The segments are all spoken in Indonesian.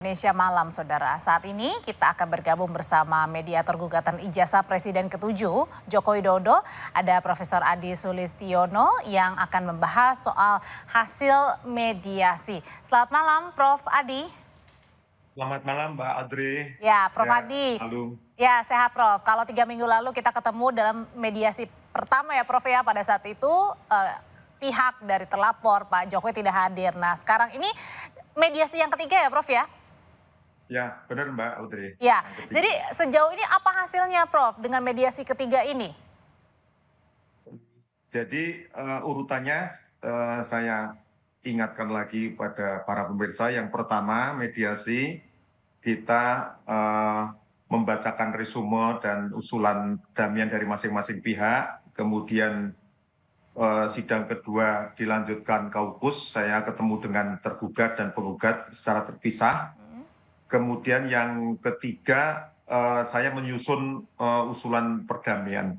Indonesia Malam, Saudara. Saat ini kita akan bergabung bersama mediator gugatan ijazah Presiden ke-7, Joko Widodo. Ada Profesor Adi Sulistiono yang akan membahas soal hasil mediasi. Selamat malam, Prof. Adi. Selamat malam, Mbak Audrey. Ya, Prof. Ya, Adi. halo. Ya, sehat, Prof. Kalau 3 minggu lalu kita ketemu dalam mediasi pertama ya, Prof. Ya, pada saat itu pihak dari terlapor Pak Jokowi tidak hadir. Nah, sekarang ini mediasi yang ketiga ya, Prof. Ya? Ya, benar Mbak Audrey. Ya, Yang ketiga. jadi sejauh ini apa hasilnya, Prof, dengan mediasi ketiga ini? Jadi urutannya saya ingatkan lagi pada para pemirsa. Yang pertama, mediasi kita membacakan resume dan usulan perdamaian dari masing-masing pihak. Kemudian sidang kedua dilanjutkan kaukus. Saya ketemu dengan tergugat dan penggugat secara terpisah. Kemudian yang ketiga, saya menyusun usulan perdamaian.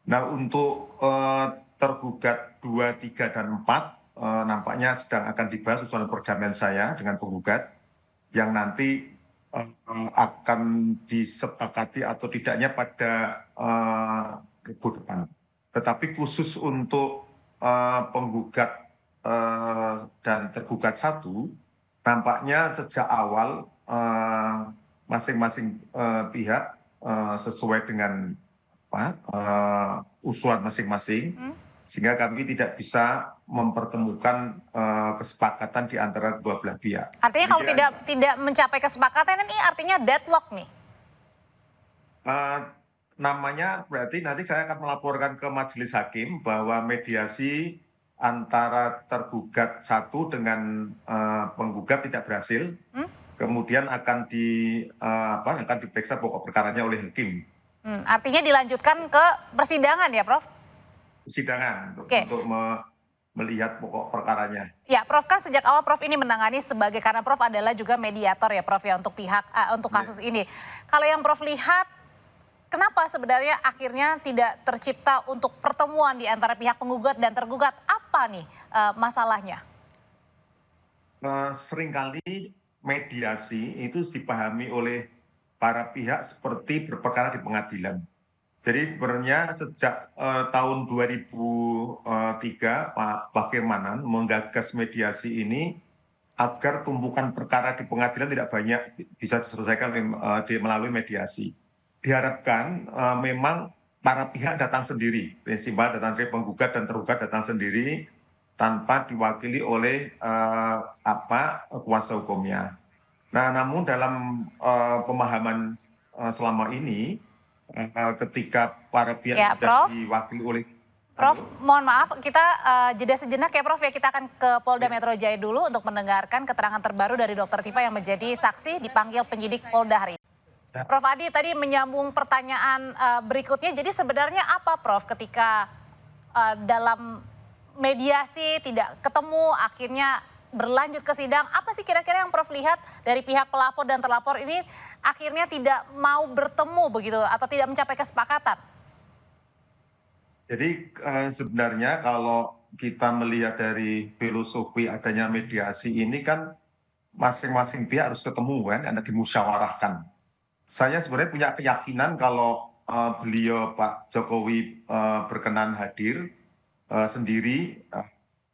Nah, untuk tergugat 2, 3, dan 4, nampaknya sedang akan dibahas usulan perdamaian saya dengan penggugat, yang nanti akan disepakati atau tidaknya pada Rabu depan. Tetapi khusus untuk penggugat dan tergugat 1, nampaknya sejak awal masing-masing pihak sesuai dengan usulan masing-masing, sehingga kami tidak bisa mempertemukan kesepakatan di antara kedua belah pihak. Artinya kalau tidak mencapai kesepakatan ini artinya deadlock nih? Namanya berarti nanti saya akan melaporkan ke majelis hakim bahwa mediasi antara tergugat 1 dengan penggugat tidak berhasil. Kemudian akan diperiksa pokok perkaranya oleh hakim. Artinya dilanjutkan ke persidangan ya, Prof? Persidangan untuk melihat pokok perkaranya. Ya, Prof, kan sejak awal Prof ini menangani karena Prof adalah juga mediator ya, Prof, ya, untuk kasus ini. Kalau yang Prof lihat, kenapa sebenarnya akhirnya tidak tercipta untuk pertemuan di antara pihak penggugat dan tergugat? Apa nih masalahnya? Seringkali mediasi itu dipahami oleh para pihak seperti berperkara di pengadilan. Jadi sebenarnya sejak tahun 2003 Pak Bakirmanan menggagas mediasi ini agar tumpukan perkara di pengadilan tidak banyak bisa diselesaikan melalui mediasi. Diharapkan memang para pihak datang sendiri, prinsipal datang sendiri, penggugat dan tergugat datang sendiri tanpa diwakili oleh kuasa hukumnya. Nah, namun dalam pemahaman selama ini, ketika para pihak ya, sudah diwakili oleh Prof, mohon maaf, kita jeda sejenak ya, Prof, ya. Kita akan ke Polda Metro Jaya dulu untuk mendengarkan keterangan terbaru dari Dr. Tifa yang menjadi saksi dipanggil penyidik Polda hari ini. Prof Adi tadi menyambung pertanyaan berikutnya, jadi sebenarnya apa, Prof, ketika dalam mediasi tidak ketemu, akhirnya berlanjut ke sidang, apa sih kira-kira yang Prof lihat dari pihak pelapor dan terlapor ini akhirnya tidak mau bertemu begitu atau tidak mencapai kesepakatan? Jadi sebenarnya kalau kita melihat dari filosofi adanya mediasi ini kan masing-masing pihak harus ketemu kan, karena dimusyawarahkan. Saya sebenarnya punya keyakinan kalau beliau Pak Jokowi berkenan hadir sendiri,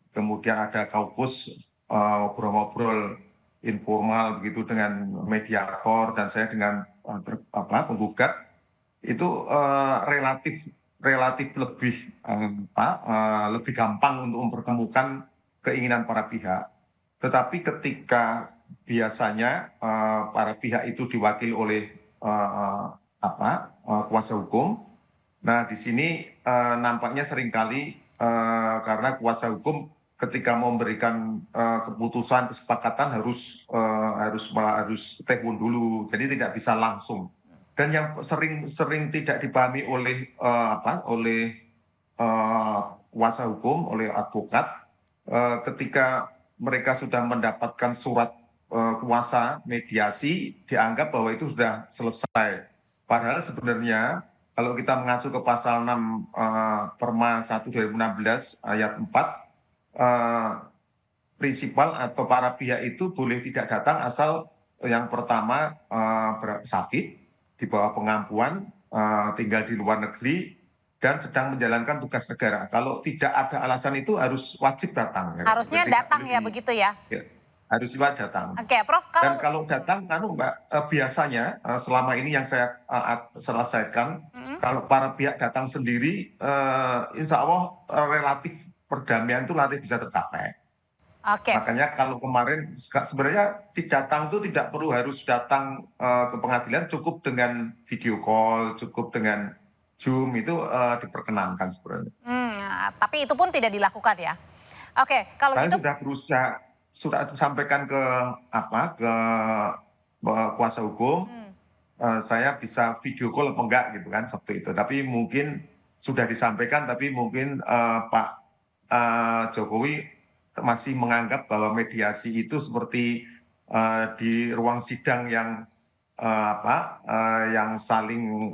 kemudian ada kaukus ngobrol-ngobrol informal begitu dengan mediator dan saya dengan penggugat, itu relatif lebih gampang untuk mempertemukan keinginan para pihak. Tetapi ketika biasanya para pihak itu diwakili oleh kuasa hukum, nah di sini nampaknya seringkali karena kuasa hukum ketika memberikan keputusan kesepakatan harus telepon dulu, jadi tidak bisa langsung. Dan yang sering tidak dipahami oleh kuasa hukum, oleh advokat, ketika mereka sudah mendapatkan surat kuasa mediasi, dianggap bahwa itu sudah selesai. Padahal sebenarnya kalau kita mengacu ke pasal 6 Perma 1 2016 ayat 4, prinsipal atau para pihak itu boleh tidak datang asal Yang pertama sakit, di bawah pengampuan, tinggal di luar negeri, dan sedang menjalankan tugas negara. Kalau tidak ada alasan itu harus wajib datang. Harusnya Tidak datang boleh ya begitu ya? ya, harus wajib datang. Oke, Prof, Dan kalau kalau datang, Mbak, biasanya selama ini yang saya selesaikan, Mm-mm. kalau para pihak datang sendiri, insya Allah relatif perdamaian itu relatif bisa tercapai. Oke, Makanya kalau kemarin sebenarnya datang itu tidak perlu harus datang ke pengadilan, cukup dengan video call, cukup dengan Zoom itu diperkenankan sebenarnya. tapi itu pun tidak dilakukan ya. Oke, kalau Saya gitu, sudah berusaha, sudah sampaikan ke kuasa hukum, saya bisa video call apa enggak gitu kan waktu itu. Tapi mungkin sudah disampaikan, tapi mungkin Pak Jokowi masih menganggap bahwa mediasi itu seperti di ruang sidang yang yang saling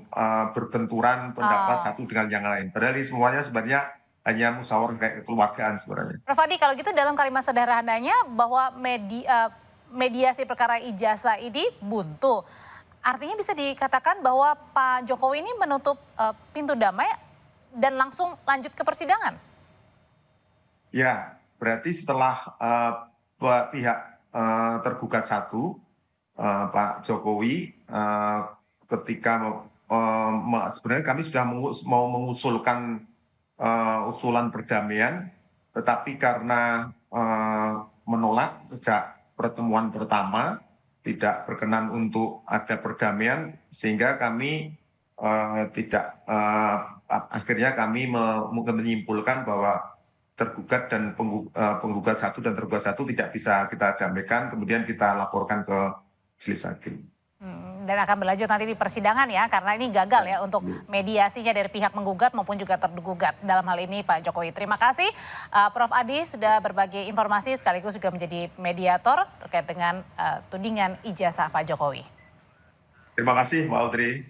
berbenturan pendapat satu dengan yang lain. Padahal ini semuanya sebenarnya hanya musyawarah kayak kekeluargaan sebenarnya. Prof Adi, kalau gitu dalam kalimat sederhananya bahwa mediasi perkara ijazah ini buntu. Artinya bisa dikatakan bahwa Pak Jokowi ini menutup pintu damai dan langsung lanjut ke persidangan. Ya, berarti setelah pihak tergugat satu, Pak Jokowi, ketika sebenarnya kami sudah mau mengusulkan usulan perdamaian, tetapi karena menolak sejak pertemuan pertama, tidak berkenan untuk ada perdamaian, sehingga kami tidak akhirnya kami menyimpulkan bahwa tergugat dan penggugat satu dan tergugat satu tidak bisa kita damaikan, kemudian kita laporkan ke majelis hakim. Dan akan berlanjut nanti di persidangan ya, karena ini gagal ya untuk mediasinya dari pihak menggugat maupun juga tergugat. Dalam hal ini Pak Jokowi. Terima kasih Prof Adi sudah berbagi informasi sekaligus juga menjadi mediator terkait dengan tudingan ijazah Pak Jokowi. Terima kasih Mbak Audrey.